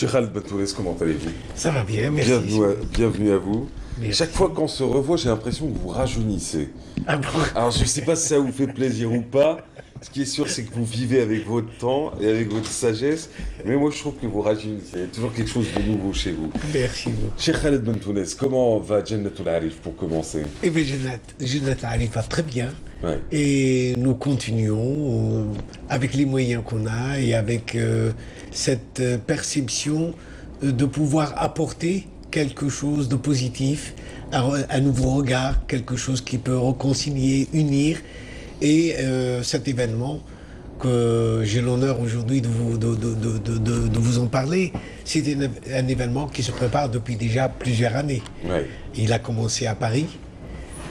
Cheikh Khaled Bentounès, comment allez-vous? Ça va bien, merci. Bienvenue à vous. Merci. Chaque fois qu'on se revoit, j'ai l'impression que vous rajeunissez. Ah bon. Alors, je ne sais pas si ça vous fait plaisir ou pas. Ce qui est sûr, c'est que vous vivez avec votre temps et avec votre sagesse. Mais moi, je trouve que vous rajeunissez. Il y a toujours quelque chose de nouveau chez vous. Merci beaucoup. Cheikh Khaled Bentounès, comment va Jannatul Arif pour commencer? Eh bien, Jannat Arif va très bien. Ouais. Et nous continuons avec les moyens qu'on a et avec cette perception de pouvoir apporter quelque chose de positif, un nouveau regard, quelque chose qui peut réconcilier, unir. Et cet événement que j'ai l'honneur aujourd'hui de vous en parler, c'est un événement qui se prépare depuis déjà plusieurs années. Ouais. Il a commencé à Paris,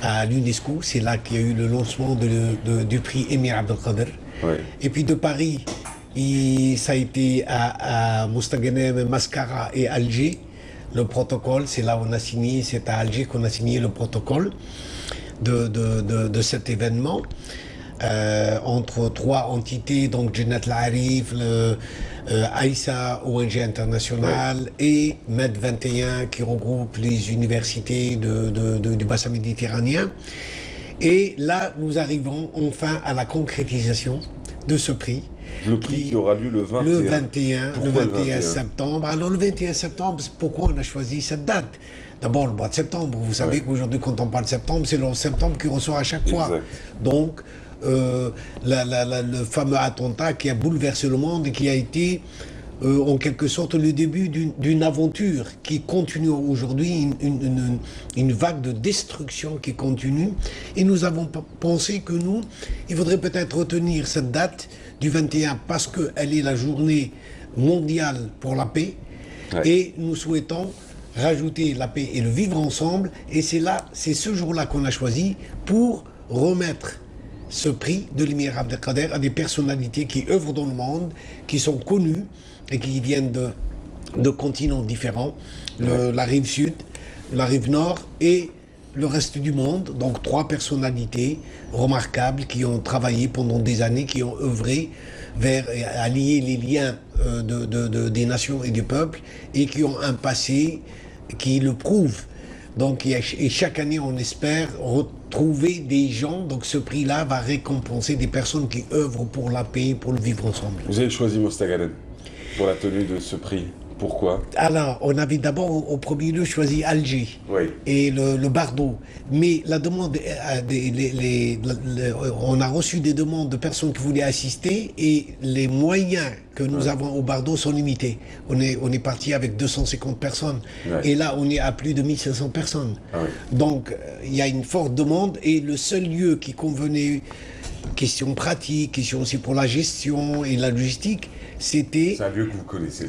à l'UNESCO, c'est là qu'il y a eu le lancement du prix Émir Abdelkader. Ouais. Et puis de Paris, ça a été à Mostaganem, Mascara et Alger. Le protocole, c'est là où on a signé, c'est à Alger qu'on a signé le protocole de cet événement. Entre trois entités, donc Jannat Arif, Aïssa, ONG internationale, et Med 21 qui regroupe les universités du bassin méditerranéen. Et là, nous arrivons enfin à la concrétisation de ce prix. Le prix qui aura lieu le 21. Le 21 septembre. Alors le 21 septembre, pourquoi on a choisi cette date? D'abord le mois de septembre. Vous savez qu'aujourd'hui, quand on parle de septembre, c'est le 11 septembre qui ressort à chaque fois. Exact. Donc, le fameux attentat qui a bouleversé le monde et qui a été en quelque sorte le début d'une aventure qui continue aujourd'hui, une vague de destruction qui continue. Et nous avons pensé que il faudrait peut-être retenir cette date du 21 parce qu'elle est la journée mondiale pour la paix. Ouais. Et nous souhaitons rajouter la paix et le vivre ensemble. Et c'est ce jour-là qu'on a choisi pour remettre ce prix de l'Émir Abdelkader à des personnalités qui œuvrent dans le monde, qui sont connues et qui viennent de continents différents, la rive sud, la rive nord et le reste du monde. Donc 3 personnalités remarquables qui ont travaillé pendant des années, qui ont œuvré à lier les liens des nations et des peuples et qui ont un passé qui le prouve. Donc, et chaque année, on espère retrouver des gens. Donc, ce prix-là va récompenser des personnes qui œuvrent pour la paix, pour le vivre ensemble. Vous avez choisi Mostaganem pour la tenue de ce prix. Pourquoi? Alors, on avait d'abord au premier lieu choisi Alger et le Bardo. Mais la demande, on a reçu des demandes de personnes qui voulaient assister et les moyens que nous avons au Bardo sont limités. On est parti avec 250 personnes et là on est à plus de 1500 personnes. Donc il y a une forte demande et le seul lieu qui convenait, question pratique, question aussi pour la gestion et la logistique, c'était... C'est un lieu que vous connaissez.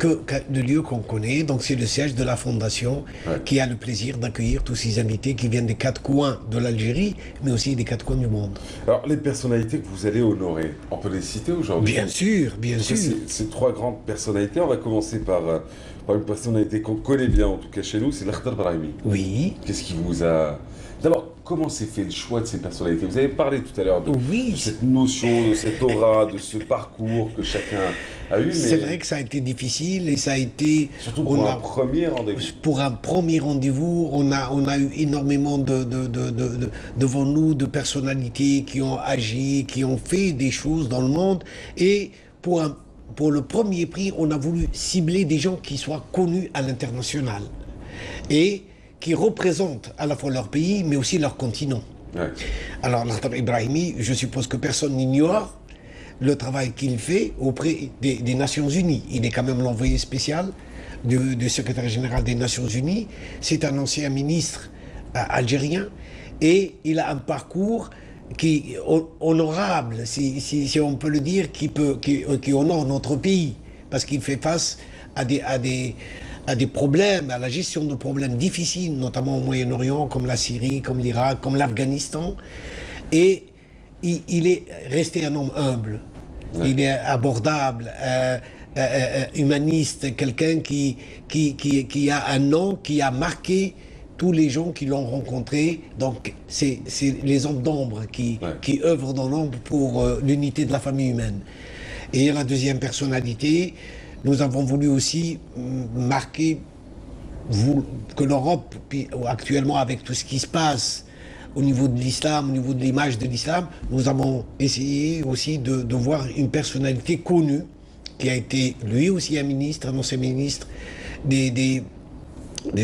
Le lieu qu'on connaît, donc c'est le siège de la Fondation qui a le plaisir d'accueillir tous ces invités qui viennent des 4 coins de l'Algérie, mais aussi des 4 coins du monde. Alors, les personnalités que vous allez honorer, on peut les citer aujourd'hui? Bien sûr, bien sûr. Ces 3 grandes personnalités, on va commencer par une personnalité qu'on connaît bien, en tout cas chez nous, c'est l'Akhtar Brahimi. Oui. Qu'est-ce qui vous a... D'abord, comment s'est fait le choix de ces personnalités? Vous avez parlé tout à l'heure de cette notion, de cette aura, de ce parcours que chacun a eu. C'est vrai que ça a été difficile et ça a été... Surtout pour un premier rendez-vous. Pour un premier rendez-vous, on a eu énormément devant nous de personnalités qui ont agi, qui ont fait des choses dans le monde. Et pour le premier prix, on a voulu cibler des gens qui soient connus à l'international. Et qui représentent à la fois leur pays, mais aussi leur continent. Alors, l'Akhtar Brahimi, je suppose que personne n'ignore le travail qu'il fait auprès des Nations Unies. Il est quand même l'envoyé spécial du secrétaire général des Nations Unies. C'est un ancien ministre algérien et il a un parcours qui est honorable, si on peut le dire, qui honore notre pays, parce qu'il fait face à des problèmes, à la gestion de problèmes difficiles, notamment au Moyen-Orient, comme la Syrie, comme l'Irak, comme l'Afghanistan. Et il est resté un homme humble. Il est abordable, humaniste, quelqu'un qui a un nom, qui a marqué tous les gens qui l'ont rencontré. Donc, c'est les hommes d'ombre qui œuvrent dans l'ombre pour l'unité de la famille humaine. Et la deuxième personnalité, nous avons voulu aussi marquer que l'Europe, actuellement avec tout ce qui se passe au niveau de l'islam, au niveau de l'image de l'islam, nous avons essayé aussi de voir une personnalité connue, qui a été lui aussi un ministre, un ancien ministre des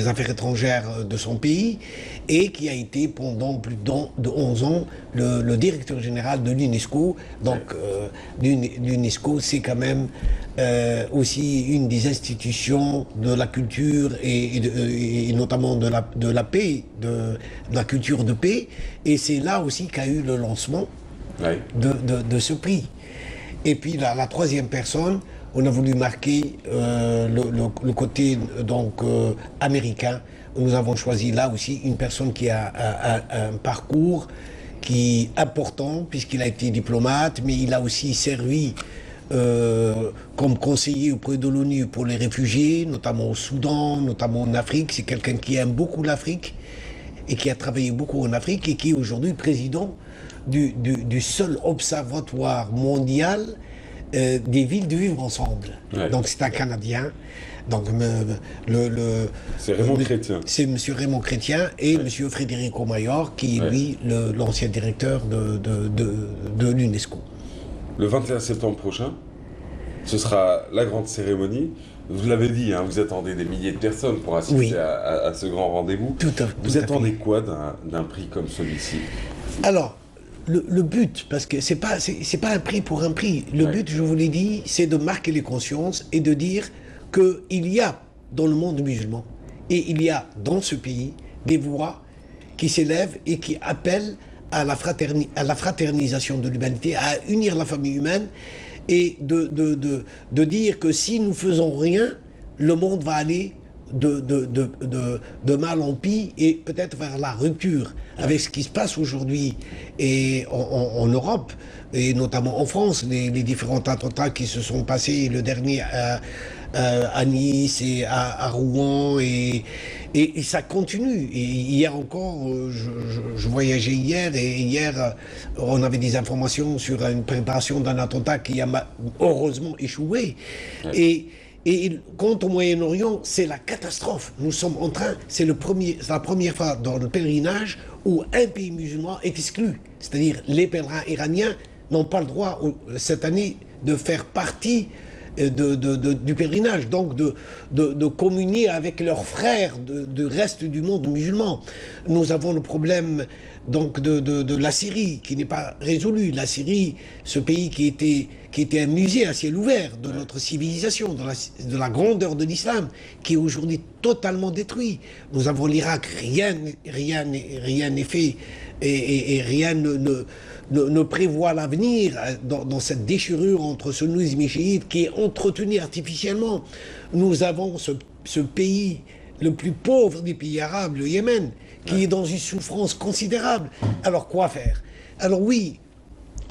Affaires étrangères de son pays, et qui a été pendant plus de 11 ans le directeur général de l'UNESCO. Donc l'UNESCO, c'est quand même aussi une des institutions de la culture et notamment de la paix, de la culture de paix. Et c'est là aussi qu'a eu le lancement de ce prix. Et puis la troisième personne, on a voulu marquer le côté donc américain. Nous avons choisi là aussi une personne qui a un parcours qui est important, puisqu'il a été diplomate, mais il a aussi servi comme conseiller auprès de l'ONU pour les réfugiés, notamment au Soudan, notamment en Afrique. C'est quelqu'un qui aime beaucoup l'Afrique et qui a travaillé beaucoup en Afrique et qui est aujourd'hui président du seul observatoire mondial des villes de vivre ensemble. Ouais. Donc c'est un Canadien. Donc c'est Raymond Chrétien. C'est M. Raymond Chrétien et M. Federico Mayor, qui est lui l'ancien directeur de l'UNESCO. Le 21 septembre prochain, ce sera la grande cérémonie. Vous l'avez dit, hein, vous attendez des milliers de personnes pour assister à ce grand rendez-vous. Vous attendez quoi d'un prix comme celui-ci? Alors, le but, parce que c'est pas un prix pour un prix. Le but, je vous l'ai dit, c'est de marquer les consciences et de dire qu'il y a dans le monde musulman et il y a dans ce pays des voix qui s'élèvent et qui appellent à la fraternisation de l'humanité, à unir la famille humaine et de dire que si nous faisons rien, le monde va aller de mal en pis et peut-être vers la rupture. Avec ce qui se passe aujourd'hui et en Europe et notamment en France, les différents attentats qui se sont passés, le dernier à Nice et à Rouen et ça continue. Et hier encore, je voyageais hier et hier on avait des informations sur une préparation d'un attentat qui a heureusement échoué. Et quant au Moyen-Orient, c'est la catastrophe. Nous sommes en train, c'est la première fois dans le pèlerinage où un pays musulman est exclu. C'est-à-dire les pèlerins iraniens n'ont pas le droit cette année de faire partie du pèlerinage, donc de communier avec leurs frères du reste du monde musulman. Nous avons le problème donc de la Syrie qui n'est pas résolu. La Syrie, ce pays qui était un musée à ciel ouvert de notre civilisation, de la grandeur de l'islam, qui est aujourd'hui totalement détruit. Nous avons l'Irak, rien n'est fait et rien ne prévoit l'avenir dans cette déchirure entre sunnisme et chiites qui est entretenue artificiellement. Nous avons ce pays le plus pauvre des pays arabes, le Yémen, qui est dans une souffrance considérable. Alors quoi faire? Alors oui,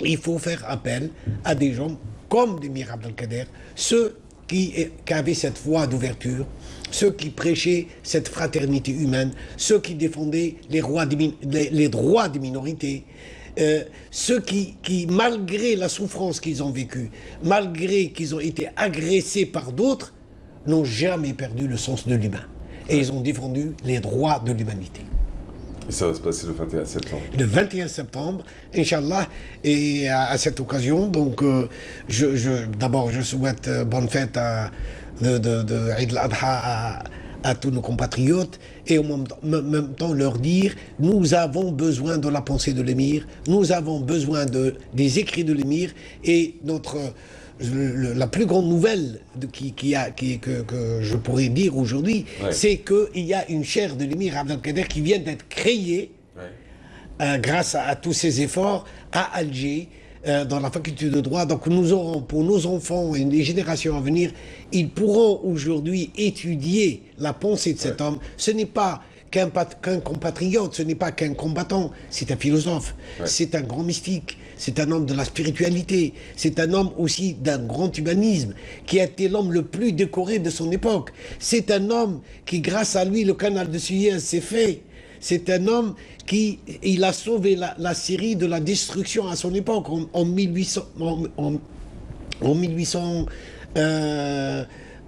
il faut faire appel à des gens comme l'émir Abdelkader, ceux qui avaient cette voie d'ouverture, ceux qui prêchaient cette fraternité humaine, ceux qui défendaient les droits des minorités, ceux qui, malgré la souffrance qu'ils ont vécue, malgré qu'ils ont été agressés par d'autres, n'ont jamais perdu le sens de l'humain. Et ils ont défendu les droits de l'humanité. Et ça va se passer le 21 septembre. Le 21 septembre, Inch'Allah, et à cette occasion, donc, d'abord, je souhaite bonne fête de Eid al-Adha à tous nos compatriotes et en même temps leur dire nous avons besoin de la pensée de l'émir, nous avons besoin des écrits de l'émir et la plus grande nouvelle que je pourrais dire aujourd'hui, c'est qu'il y a une chaire de l'émir Abdelkader qui vient d'être créée grâce à tous ces efforts à Alger, dans la faculté de droit. Donc nous aurons pour nos enfants et les générations à venir, ils pourront aujourd'hui étudier la pensée de cet homme. Ce n'est pas qu'un compatriote, ce n'est pas qu'un combattant, c'est un philosophe, c'est un grand mystique, c'est un homme de la spiritualité, c'est un homme aussi d'un grand humanisme, qui a été l'homme le plus décoré de son époque. C'est un homme qui, grâce à lui, le canal de Suez s'est fait. C'est un homme il a sauvé la Syrie de la destruction à son époque, en 1800...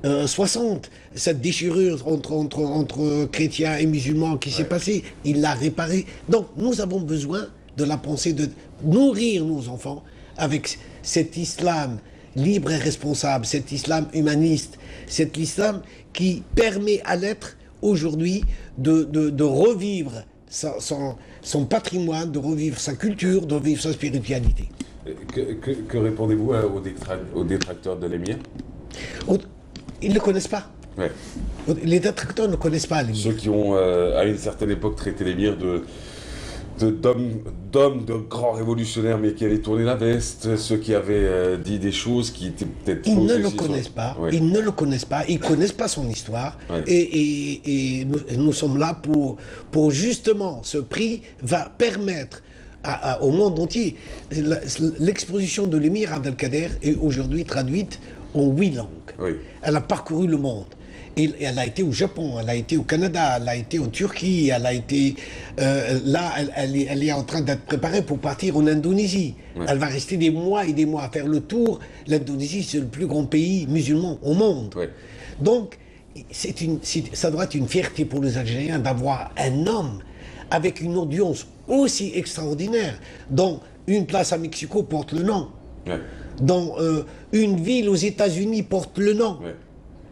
60, cette déchirure entre chrétiens et musulmans qui s'est passée, il l'a réparée. Donc nous avons besoin de la pensée, de nourrir nos enfants avec cet islam libre et responsable, cet islam humaniste, cet islam qui permet à l'être aujourd'hui de revivre son patrimoine, de revivre sa culture, de revivre sa spiritualité. Que répondez-vous aux détracteurs de l'émir? Ils ne le connaissent pas. Ouais. Les détracteurs ne connaissent pas l'émir. Ceux qui ont, à une certaine époque, traité l'émir d'hommes, de grands révolutionnaires, mais qui allaient tourner la veste, ceux qui avaient dit des choses qui étaient peut-être fausses. Ils ne le connaissent pas, ils ne le connaissent pas, ils ne connaissent pas son histoire. Ouais. Et nous sommes là pour justement, ce prix va permettre au monde entier. L'exposition de l'émir Abdelkader est aujourd'hui traduite en 8 langues. Oui. Elle a parcouru le monde. Et elle a été au Japon, elle a été au Canada, elle a été en Turquie, elle a été... là, elle est en train d'être préparée pour partir en Indonésie. Ouais. Elle va rester des mois et des mois à faire le tour. L'Indonésie, c'est le plus grand pays musulman au monde. Ouais. Donc, ça doit être une fierté pour les Algériens d'avoir un homme avec une audience aussi extraordinaire, dont une place à Mexico porte le nom, ouais. Dont une ville aux États-Unis porte le nom. Ouais.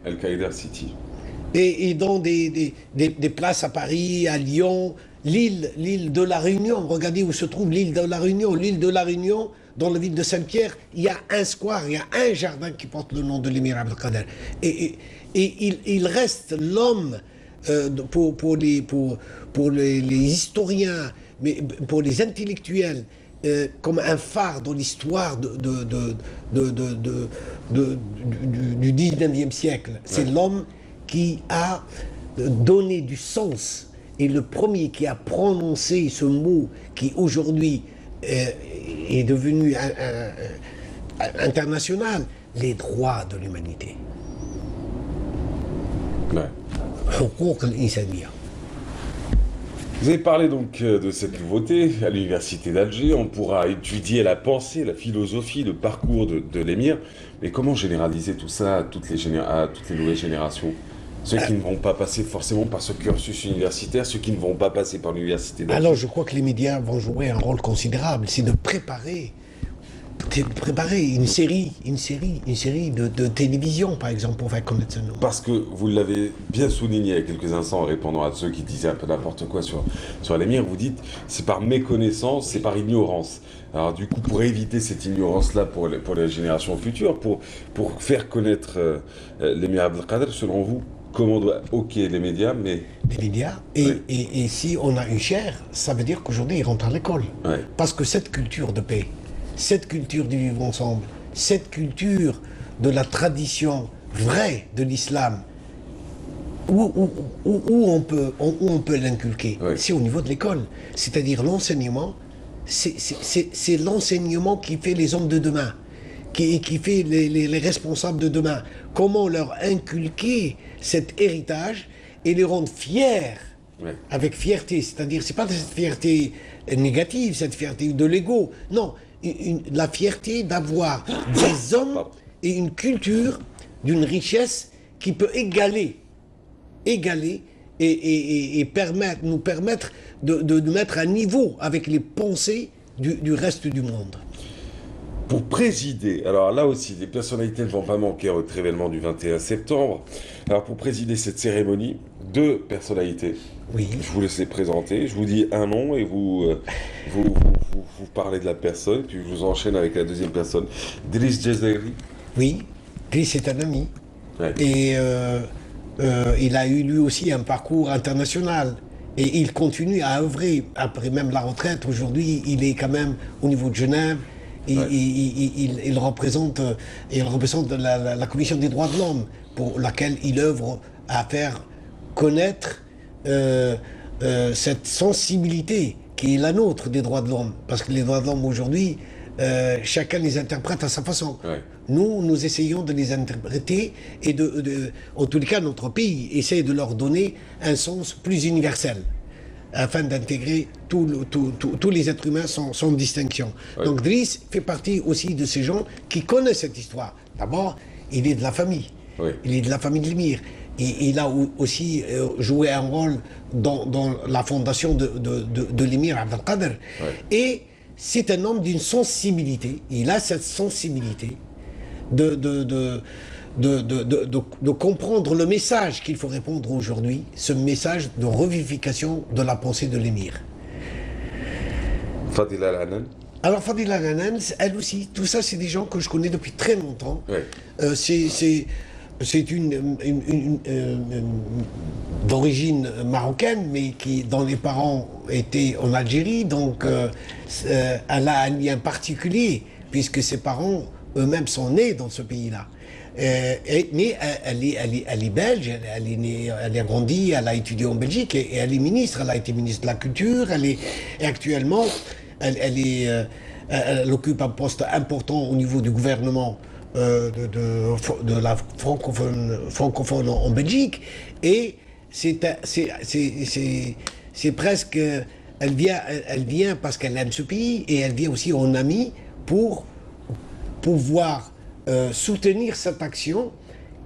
Al-Qaïda City. Et dans des places à Paris, à Lyon, l'île de la Réunion. Regardez où se trouve l'île de la Réunion. L'île de la Réunion, dans la ville de Saint-Pierre, il y a un square, il y a un jardin qui porte le nom de l'émir Abdelkader. Et il reste l'homme pour les historiens, mais pour les intellectuels, comme un phare dans l'histoire du 19e siècle. C'est l'homme qui a donné du sens et le premier qui a prononcé ce mot qui aujourd'hui est devenu international, les droits de l'humanité. Ouais. Vous avez parlé donc de cette nouveauté à l'université d'Alger. On pourra étudier la pensée, la philosophie, le parcours de l'émir. Mais comment généraliser tout ça à toutes les nouvelles générations? Ceux qui ne vont pas passer forcément par ce cursus universitaire, ceux qui ne vont pas passer par l'université d'Alger. Alors je crois que les médias vont jouer un rôle considérable. C'est de préparer une série de télévision, par exemple, pour faire connaître ce nom. Parce que vous l'avez bien souligné il y a quelques instants en répondant à ceux qui disaient un peu n'importe quoi sur l'émir, vous dites c'est par méconnaissance, c'est par ignorance. Alors du coup, pour éviter cette ignorance-là pour les générations futures, pour faire connaître l'émir Abdelkader, selon vous, comment doit... Ok, les médias, mais... Les médias, et si on a une chaire, ça veut dire qu'aujourd'hui, ils rentrent à l'école. Ouais. Parce que cette culture de paix, cette culture du vivre ensemble, cette culture de la tradition vraie de l'islam, où on peut l'inculquer, c'est au niveau de l'école. C'est-à-dire l'enseignement, c'est l'enseignement qui fait les hommes de demain, qui fait les responsables de demain. Comment leur inculquer cet héritage et les rendre fiers, avec fierté. C'est-à-dire, c'est pas cette fierté négative, cette fierté de l'ego. Non, la fierté d'avoir des hommes et une culture d'une richesse qui peut égaler et nous permettre de mettre à niveau avec les pensées du reste du monde. Pour présider, alors là aussi, les personnalités ne vont pas manquer à votre événement du 21 septembre. Alors pour présider cette cérémonie, 2 personnalités. Oui. Je vous laisse les présenter. Je vous dis un nom et vous parlez de la personne, puis je vous enchaîne avec la deuxième personne. Driss Jazayri. Oui, Driss est un ami. Ouais. Et il a eu lui aussi un parcours international. Et il continue à œuvrer. Après même la retraite, aujourd'hui, il est quand même au niveau de Genève. Il représente la Commission des droits de l'homme, pour laquelle il œuvre à faire connaître cette sensibilité qui est la nôtre des droits de l'homme. Parce que les droits de l'homme aujourd'hui, chacun les interprète à sa façon. Ouais. Nous essayons de les interpréter et en tous les cas, notre pays essaie de leur donner un sens plus universel, afin d'intégrer tous les êtres humains sans distinction. Ouais. Donc Driss fait partie aussi de ces gens qui connaissent cette histoire. D'abord, il est de la famille. Oui. Il est de la famille de l'émir. Et il a aussi joué un rôle dans la fondation de l'émir Abdelkader. Oui. Et c'est un homme d'une sensibilité. Il a cette sensibilité de comprendre le message qu'il faut répondre aujourd'hui, ce message de revivification de la pensée de l'émir. Fadila Al-Hanan. Alors Fadila Al-Hanan, elle aussi, tout ça c'est des gens que je connais depuis très longtemps. Oui. C'est une d'origine marocaine, mais dont les parents étaient en Algérie, donc elle a un lien particulier, puisque ses parents eux-mêmes sont nés dans ce pays-là. Mais elle est belge, elle a grandi, elle a étudié en Belgique, et elle est ministre, elle a été ministre de la Culture, et actuellement, elle occupe un poste important au niveau du gouvernement de la francophone en Belgique, et c'est presque, elle vient parce qu'elle aime ce pays, et elle vient aussi en amie pour pouvoir soutenir cette action.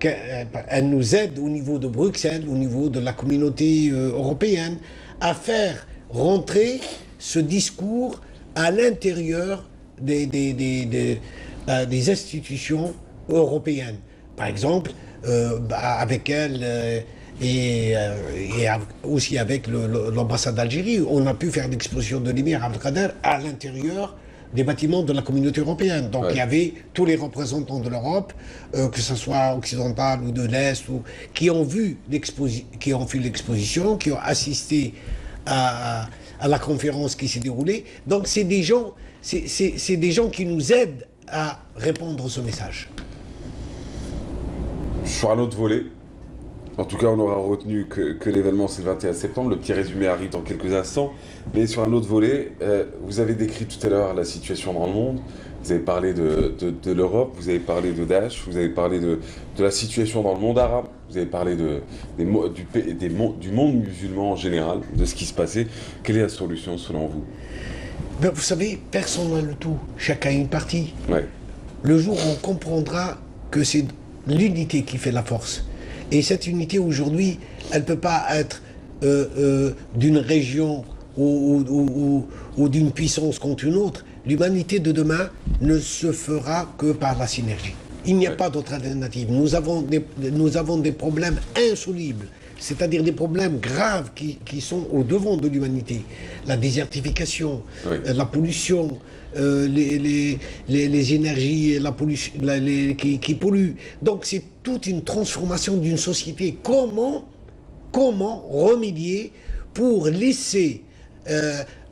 Elle nous aide au niveau de Bruxelles, au niveau de la communauté européenne, à faire rentrer ce discours à l'intérieur des institutions européennes. Par exemple, avec elle et aussi avec l'ambassade d'Algérie, on a pu faire l'exposition de l'émir Abdelkader à l'intérieur des bâtiments de la communauté européenne. Donc il y avait tous les représentants de l'Europe, que ce soit occidental ou de l'Est, qui ont vu l'exposition, qui ont assisté à la conférence qui s'est déroulée. Donc c'est des gens qui nous aident à répondre à ce message. Sur un autre volet, en tout cas on aura retenu que l'événement c'est le 21 septembre, le petit résumé arrive dans quelques instants, mais sur un autre volet, vous avez décrit tout à l'heure la situation dans le monde, vous avez parlé de l'Europe, vous avez parlé de Daesh, vous avez parlé de la situation dans le monde arabe, vous avez parlé du monde musulman en général, de ce qui se passait. Quelle est la solution selon vous? Ben, vous savez, personne n'a le tout, chacun a une partie. Ouais. Le jour où on comprendra que c'est l'unité qui fait la force. Et cette unité aujourd'hui, elle ne peut pas être d'une région ou d'une puissance contre une autre. L'humanité de demain ne se fera que par la synergie. Il n'y a pas d'autre alternative. Nous avons des problèmes insolubles, c'est-à-dire des problèmes graves qui sont au devant de l'humanité. La désertification, la pollution, les énergies la pollution, qui polluent. Donc c'est toute une transformation d'une société. Comment remédier pour laisser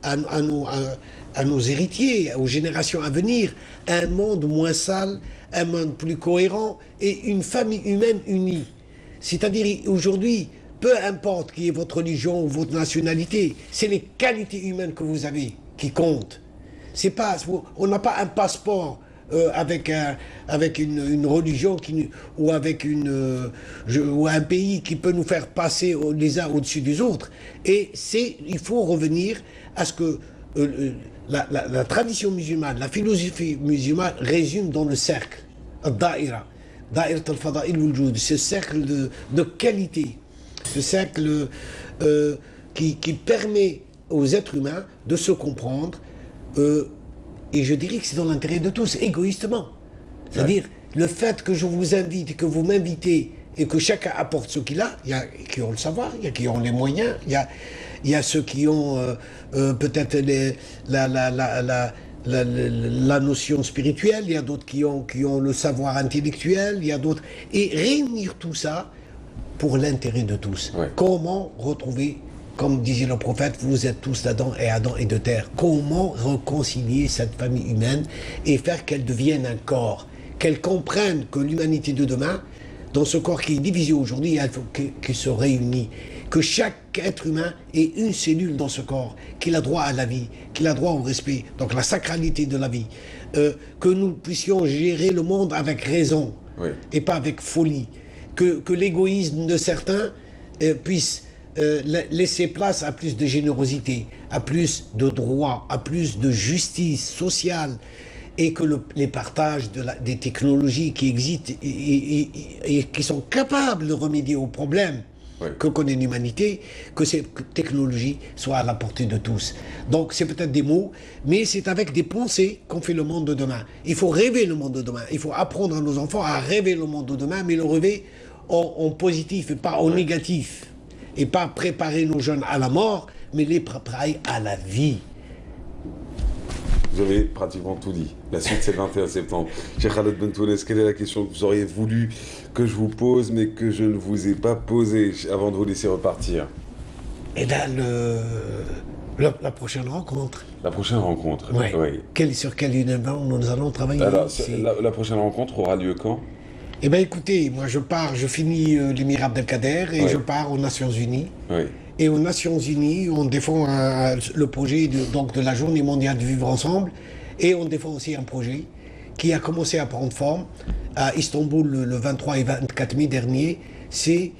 à nos héritiers, aux générations à venir, un monde moins sale, un monde plus cohérent et une famille humaine unie. C'est-à-dire aujourd'hui, peu importe qui est votre religion ou votre nationalité, c'est les qualités humaines que vous avez qui comptent. C'est pas, on n'a pas un passeport avec une religion ou avec ou un pays qui peut nous faire passer les uns au-dessus des autres. Et il faut revenir à ce que la tradition musulmane, la philosophie musulmane résume dans le cercle, al-da'ira, da'irat al-fada'il wal-joud, ce cercle de qualité, ce cercle qui permet aux êtres humains de se comprendre, et je dirais que c'est dans l'intérêt de tous, égoïstement. C'est-à-dire, le fait que je vous invite, que vous m'invitez, et que chacun apporte ce qu'il a, il y a qui ont le savoir, il y a qui ont les moyens, il y a ceux qui ont peut-être la notion spirituelle, il y a d'autres qui ont le savoir intellectuel, il y a d'autres... Et réunir tout ça pour l'intérêt de tous. Ouais. Comment retrouver, comme disait le prophète, vous êtes tous d'Adam et de terre. Comment réconcilier cette famille humaine et faire qu'elle devienne un corps, qu'elle comprenne que l'humanité de demain, dans ce corps qui est divisé aujourd'hui, il faut qu'il se réunisse, que chaque être humain ait une cellule dans ce corps, qu'il a droit à la vie, qu'il a droit au respect, donc la sacralité de la vie, que nous puissions gérer le monde avec raison, oui, et pas avec folie, que l'égoïsme de certains puisse laisser place à plus de générosité, à plus de droit, à plus de justice sociale, et que les partages des technologies qui existent et qui sont capables de remédier aux problèmes que connaît l'humanité, que ces technologies soient à la portée de tous. Donc c'est peut-être des mots, mais c'est avec des pensées qu'on fait le monde de demain. Il faut rêver le monde de demain. Il faut apprendre à nos enfants à rêver le monde de demain, mais le rêver en positif et pas en négatif. Et pas préparer nos jeunes à la mort, mais les préparer à la vie. Vous avez pratiquement tout dit. La suite, c'est le 21 septembre. Cheikh Khaled Bentounes, quelle est la question que vous auriez voulu que je vous pose, mais que je ne vous ai pas posée avant de vous laisser repartir? Eh bien, la prochaine rencontre. La prochaine rencontre, oui. Sur quel événement nous allons travailler? Alors, la prochaine rencontre aura lieu quand? Eh bien, écoutez, moi, je finis l'émirat Abdelkader et je pars aux Nations Unies. Oui. Et aux Nations Unies, on défend le projet de la Journée mondiale du vivre ensemble. Et on défend aussi un projet qui a commencé à prendre forme à Istanbul le 23 et 24 mai dernier. C'est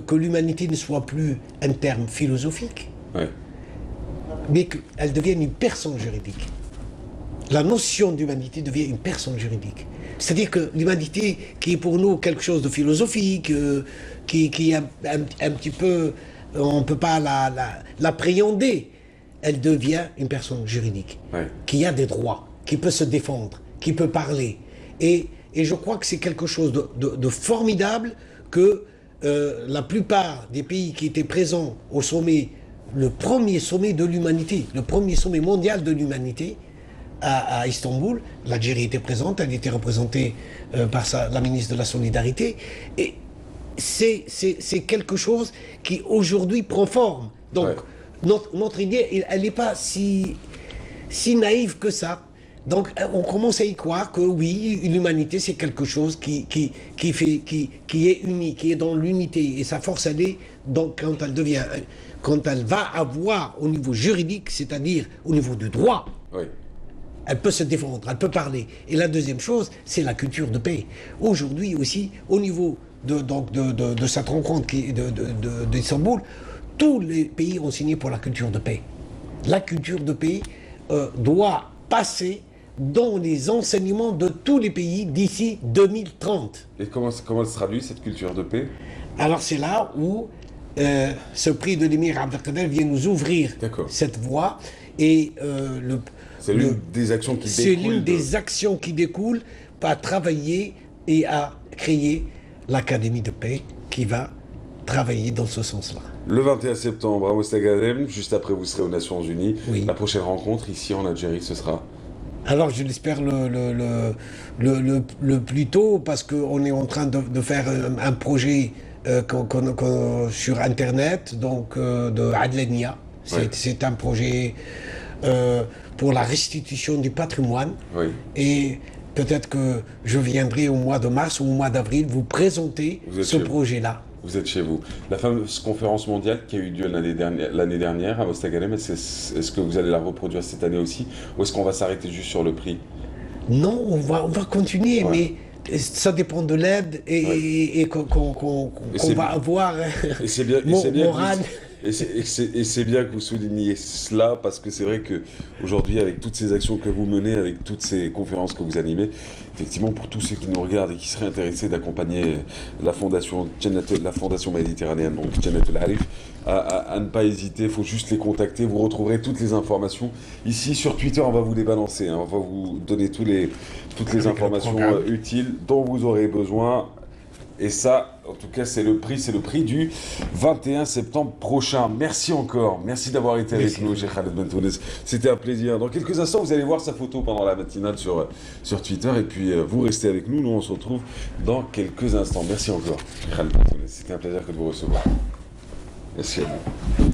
que l'humanité ne soit plus un terme philosophique, mais qu'elle devienne une personne juridique. La notion d'humanité devient une personne juridique. C'est-à-dire que l'humanité, qui est pour nous quelque chose de philosophique, qui est un petit peu... on ne peut pas l'appréhender, elle devient une personne juridique, qui a des droits, qui peut se défendre, qui peut parler. Et je crois que c'est quelque chose de formidable que la plupart des pays qui étaient présents au sommet, le premier sommet de l'humanité, le premier sommet mondial de l'humanité, à Istanbul, l'Algérie était présente, elle était représentée par la ministre de la Solidarité, et c'est quelque chose qui aujourd'hui prend forme. Donc notre idée, elle n'est pas si naïve que ça. Donc on commence à y croire que oui, l'humanité c'est quelque chose qui est uni, qui est dans l'unité, et sa force elle est donc quand elle va avoir au niveau juridique, c'est-à-dire au niveau du droit. Elle peut se défendre, elle peut parler. Et la deuxième chose, c'est la culture de paix. Aujourd'hui aussi, au niveau de cette rencontre d'Istanbul, tous les pays ont signé pour la culture de paix. La culture de paix doit passer dans les enseignements de tous les pays d'ici 2030. Et comment elle se traduit, cette culture de paix? Alors c'est là où ce prix de l'émir Abdelkader vient nous ouvrir cette voie. Et c'est l'une des actions qui découlent. C'est l'une des actions qui découlent à travailler et à créer l'Académie de paix qui va travailler dans ce sens-là. Le 21 septembre à Mostaganem, juste après vous serez aux Nations Unies. La prochaine rencontre ici en Algérie, ce sera? Alors je l'espère le plus tôt, parce qu'on est en train de faire un projet sur Internet, donc de Adlenia. C'est un projet pour la restitution du patrimoine. Et peut-être que je viendrai au mois de mars ou au mois d'avril vous présenter ce projet-là. Vous êtes chez vous. La fameuse conférence mondiale qui a eu lieu l'année dernière à Mostaganem, est-ce que vous allez la reproduire cette année aussi, ou est-ce qu'on va s'arrêter juste sur le prix? Non, on va continuer, mais ça dépend de l'aide et qu'on va avoir morale. Et c'est bien que vous souligniez cela, parce que c'est vrai qu'aujourd'hui, avec toutes ces actions que vous menez, avec toutes ces conférences que vous animez, effectivement, pour tous ceux qui nous regardent et qui seraient intéressés d'accompagner la fondation méditerranéenne, donc Jannatul Arif, à ne pas hésiter, il faut juste les contacter. Vous retrouverez toutes les informations ici sur Twitter. On va vous les balancer, on va vous donner toutes les informations utiles dont vous aurez besoin. Et ça, en tout cas, c'est le prix du 21 septembre prochain. Merci encore. Merci d'avoir été avec nous, Cheikh Khaled Bentounes. C'était un plaisir. Dans quelques instants, vous allez voir sa photo pendant la matinale sur Twitter. Et puis, vous restez avec nous. Nous, on se retrouve dans quelques instants. Merci encore, Cheikh Khaled Bentounes. C'était un plaisir que de vous recevoir. Merci à vous.